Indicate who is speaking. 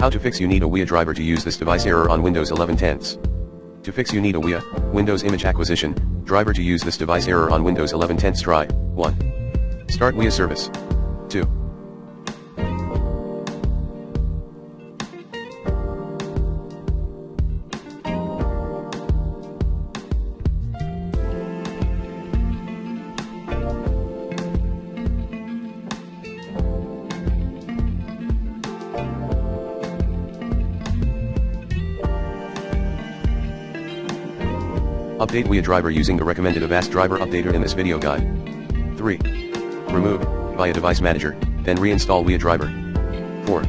Speaker 1: How to fix? You need a WIA driver to use this device. Error on Windows 11 10s. To fix, you need a WIA, Windows Image Acquisition, driver to use this device. Error on Windows 11 10s. Try 1. Start WIA service. 2. Update WIA driver using the recommended Avast driver updater in this video guide. 3. Remove via device manager, then reinstall WIA driver. 4.